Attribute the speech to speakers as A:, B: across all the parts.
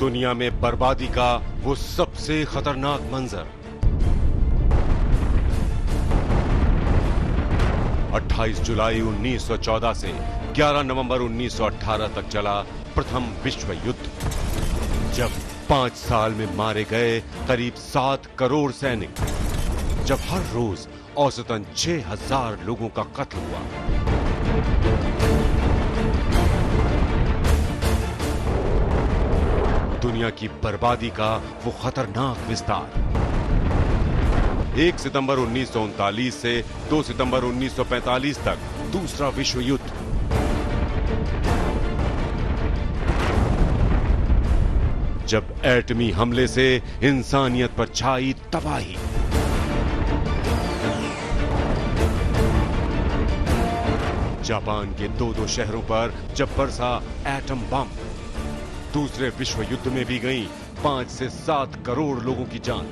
A: दुनिया में बर्बादी का वो सबसे खतरनाक मंजर। 28 जुलाई 1914 से 11 नवंबर 1918 तक चला प्रथम विश्व युद्ध, जब 5 साल में मारे गए करीब 7 करोड़ सैनिक, जब हर रोज औसतन 6000 लोगों का कत्ल हुआ। दुनिया की बर्बादी का वो खतरनाक विस्तार। 1 सितंबर 1939 से 2 सितंबर 1945 तक दूसरा विश्व युद्ध। जब एटमी हमले से इंसानियत पर छाई तबाही। जापान के 2 शहरों पर जब बरसा एटम बम। दूसरे विश्व युद्ध में भी गई 5 से 7 करोड़ लोगों की जान।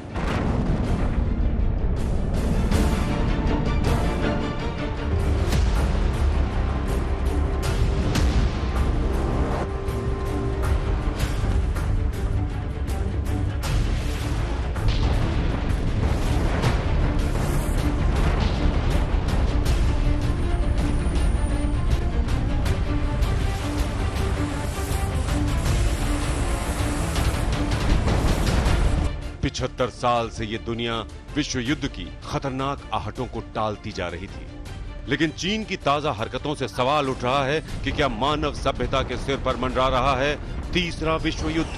A: पिछहत्तर साल से ये दुनिया विश्व युद्ध की खतरनाक आहटों को टालती जा रही थी, लेकिन चीन की ताजा हरकतों से सवाल उठ रहा है कि क्या मानव सभ्यता के सिर पर मंडरा रहा है तीसरा विश्व युद्ध।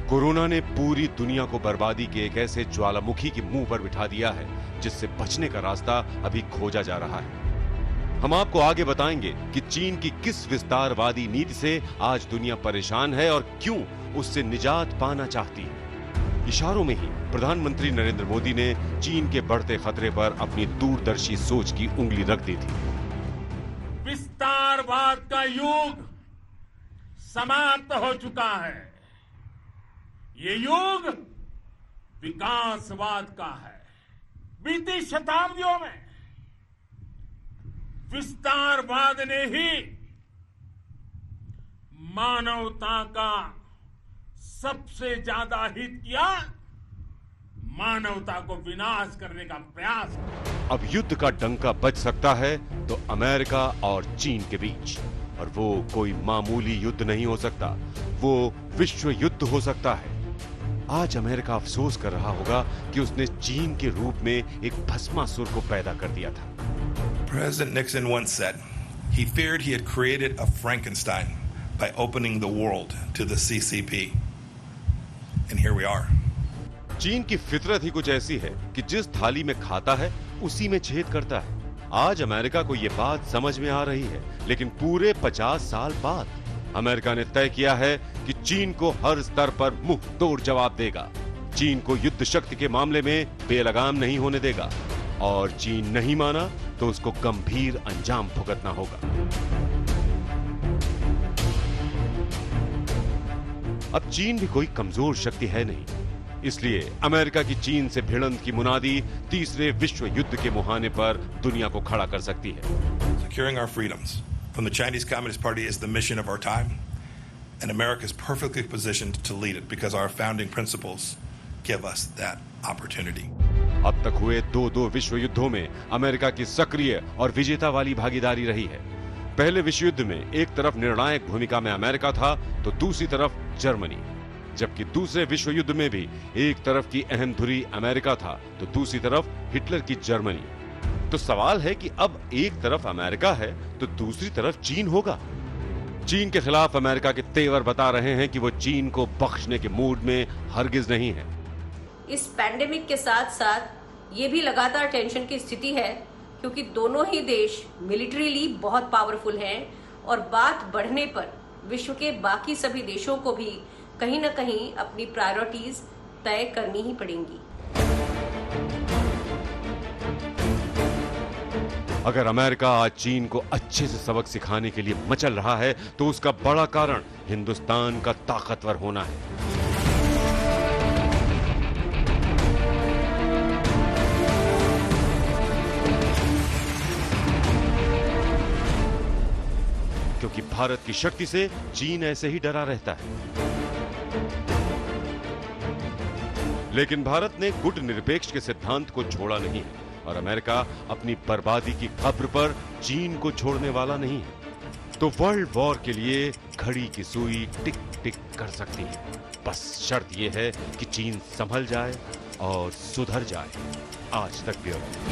A: कोरोना ने पूरी दुनिया को बर्बादी के एक ऐसे ज्वालामुखी के मुंह पर बिठा दिया है जिससे बचने का रास्ता अभी खोजा जा रहा है। हम आपको आगे बताएंगे कि चीन की किस विस्तारवादी नीति से आज दुनिया परेशान है और क्यों उससे निजात पाना चाहती है। इशारों में ही प्रधानमंत्री नरेंद्र मोदी ने चीन के बढ़ते खतरे पर अपनी दूरदर्शी सोच की उंगली रख दी थी।
B: विस्तारवाद का युग समाप्त हो चुका है। ये युग विकासवाद का है। बीती शताब्दियों में विस्तारवाद ने ही मानवता का सबसे ज्यादा हित किया, मानवता को विनाश करने का प्रयास किया।
A: अब युद्ध का डंका बज सकता है तो अमेरिका और चीन के बीच, और वो कोई मामूली युद्ध नहीं हो सकता, वो विश्व युद्ध हो सकता है। आज अमेरिका अफसोस कर रहा होगा कि उसने चीन के रूप में एक भस्मासुर को पैदा कर दिया था।
C: President Nixon once said he feared he had created a Frankenstein by opening the world to the CCP. And here we are.
A: चीन की फितरत ही कुछ ऐसी है कि जिस थाली में खाता है उसी में छेद करता है। आज अमेरिका को यह बात समझ में आ रही है, लेकिन पूरे 50 साल बाद अमेरिका ने तय किया है कि चीन को हर स्तर पर मुंह तोड़ जवाब देगा। चीन को युद्ध शक्ति के मामले में बेलगाम नहीं होने देगा, और चीन नहीं माना तो उसको गंभीर अंजाम भुगतना होगा। अब चीन भी कोई कमजोर शक्ति है नहीं, इसलिए अमेरिका की चीन से भिड़ंत की मुनादी तीसरे विश्व युद्ध के मुहाने पर दुनिया को खड़ा कर सकती है।
C: Securing our freedoms from the Chinese Communist Party is the mission of our time, and America is perfectly positioned to lead it because our founding principles give us that opportunity.
A: अब तक हुए 2 विश्व युद्धों में अमेरिका की सक्रिय और विजेता वाली भागीदारी रही है। पहले विश्व युद्ध में एक तरफ निर्णायक भूमिका में अमेरिका था तो दूसरी तरफ जर्मनी, जबकि दूसरे विश्व युद्ध में भी एक तरफ की अहम धुरी अमेरिका था तो दूसरी तरफ हिटलर की जर्मनी। तो सवाल है कि अब एक तरफ अमेरिका है तो दूसरी तरफ चीन होगा। चीन के खिलाफ अमेरिका के तेवर बता रहे हैं कि वो चीन को बख्शने के मूड में हरगिज नहीं है।
D: इस पैंडेमिक के साथ साथ ये भी लगातार टेंशन की स्थिति है, क्योंकि दोनों ही देश मिलिट्रीली बहुत पावरफुल हैं और बात बढ़ने पर विश्व के बाकी सभी देशों को भी कहीं ना कहीं अपनी प्रायोरिटीज तय करनी ही पड़ेंगी।
A: अगर अमेरिका आज चीन को अच्छे से सबक सिखाने के लिए मचल रहा है तो उसका बड़ा कारण हिंदुस्तान का ताकतवर होना है। क्योंकि भारत की शक्ति से चीन ऐसे ही डरा रहता है। लेकिन भारत ने गुट निरपेक्ष के सिद्धांत को छोड़ा नहीं है और अमेरिका अपनी बर्बादी की कब्र पर चीन को छोड़ने वाला नहीं है। तो वर्ल्ड वॉर के लिए घड़ी की सुई टिक टिक कर सकती है, बस शर्त यह है कि चीन संभल जाए और सुधर जाए। आज तक ब्यूरो।